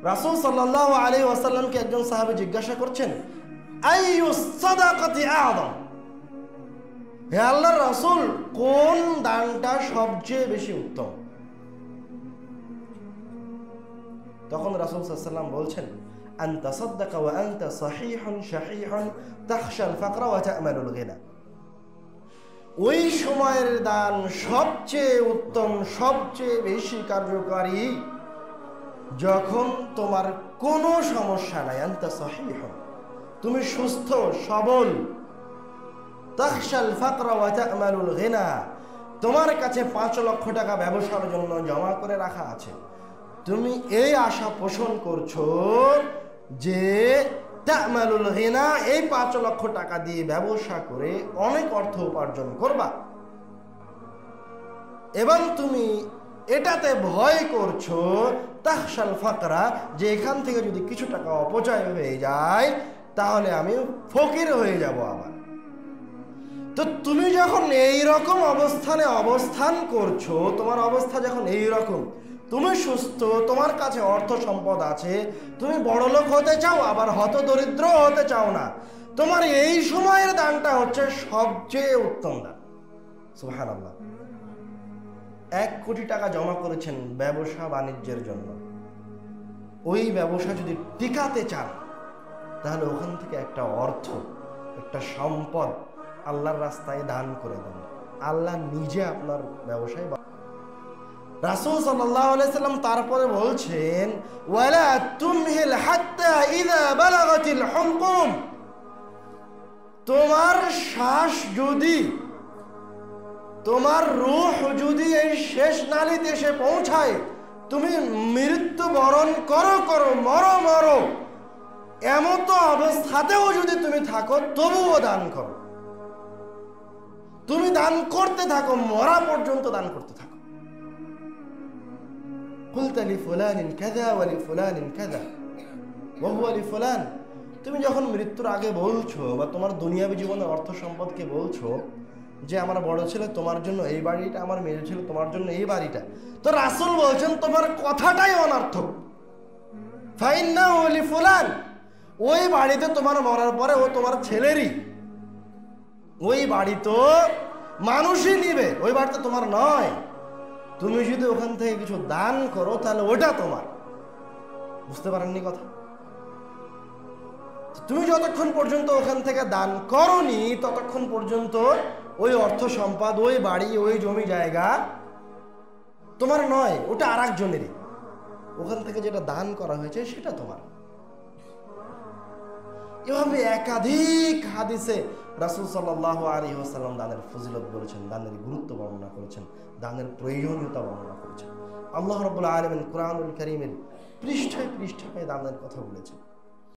রাসূল সাল্লাল্লাহু আলাইহি ওয়াসাল্লামকে একজন সাহাবী জিজ্ঞাসা করছেন, আইয়ুস সাদাকাতি আযম, হে আল্লাহর রাসূল, কোন দানটা সবচেয়ে বেশি উত্তম? তখন রাসূল সাল্লাল্লাহু আলাইহি ওয়াসাল্লাম বলছেন, আন তাসাদদাকা ওয়া আনতা সাহিহুন শাহীহুন তাখশাল ফাকরা ওয়া তা'মালুল গিনা। ওই সময়ের দান সবচেয়ে উত্তম, সবচেয়ে বেশি কার্যকারী যখন তোমার কোনো সমস্যা নাই। আনতা সাহিহুন, তুমি সুস্থ সবল, তাখশাল ফাকরা ওয়া তা'মালুল গিনা, তোমার কাছে 5 লক্ষ টাকা ব্যবসার জন্য জমা করে রাখা আছে, তুমি এই আশা পোষণ করছো যে তা'মালুল গিনা, এই 5 লক্ষ টাকা দিয়ে ব্যবসা করে অনেক অর্থ উপার্জন করবা, এবং তুমি এটাতে ভয় করছো তাখশাল ফাকরা, যে এখান থেকে যদি কিছু টাকা অপচয় হয়ে যায় তাহলে আমি ফকির হয়ে যাব আবার। তো তুমি যখন এই রকম অবস্থানে অবস্থান করছো, তোমার অবস্থা যখন এই রকম, তুমি সুস্থ, তোমার কাছে অর্থ সম্পদ আছে, তুমি বড়লোক হতে চাও আবার হতদরিদ্র হতে চাও না, তোমার এই সময়ের দানটা হচ্ছে সবচেয়ে উত্তম দান। সুবহানাল্লাহ। 1 কোটি টাকা জমা করেছেন ব্যবসা বাণিজ্যের জন্য, ওই ব্যবসা যদি টিকাতে চান তাহলে ওখান থেকে একটা অর্থ, একটা সম্পদ আল্লাহর রাস্তায় দান করে দেন, আল্লাহ নিজে আপনার ব্যবসায়। রাসূল সাল্লাল্লাহু আলাইহি সাল্লাম তারপরে বলছেন, ওয়ালা তুমহিল হাত্তা ইযা বালাগাতিল হুলকুম, তোমার শ্বাস যদি, তোমার রূহ যদি এই শেষ নালীতে এসে পৌঁছায়, তুমি মৃত্যুবরণ করো, মরো, এমতো অবস্থাতেও যদি তুমি থাকো তবুও দান করো, তুমি দান করতে থাকো, মরা পর্যন্ত দান করতে থাকো। কুলতা লিফুলানিন কাযা ওয়া লিফুলানিন কাযা ওয়া হুয়া লিফুলান, তুমি যখন মৃত্যুর আগে বলছো বা তোমার দুনিয়াবী জীবনের অর্থ সম্পদকে বলছো যে আমার বড় ছেলে তোমার জন্য এই বাড়িটা, আমার মেয়ে ছেলে তোমার জন্য এই বাড়িটা, তো রাসূল বলছেন তোমার কথাটাই অনর্থক। ফাইন্নাহু লিফুলান, ওই বাড়িতে তোমার মরার পরে ও তোমার ছেলেরই, ওই বাড়ি তো মানুষই নিবে, ওই বাড়ি তো তোমার নয়। তুমি যদি ওখান থেকে কিছু দান করো তাহলে ওটা তোমার। বুঝতে পারেননি কথা? তুমি যতক্ষণ পর্যন্ত ওখান থেকে দান করনি ততক্ষণ পর্যন্ত ওই অর্থ সম্পদ, ওই বাড়ি, ওই জমি জায়গা তোমার নয়, ওটা আর একজনেরই। ওখান থেকে যেটা দান করা হয়েছে সেটা তোমার। এভাবে একাধিক হাদিসে রাসূল সাল্লাল্লাহু আলাইহি ওয়াসাল্লাম দানের ফজিলত বলেছেন, দানের গুরুত্ব বর্ণনা করেছেন, দানের প্রয়োজনীয়তা বর্ণনা করেছেন। আল্লাহ রাব্বুল আলামিন কুরআনুল কারীমের পৃষ্ঠায় পৃষ্ঠায় দানের কথা বলেছেন।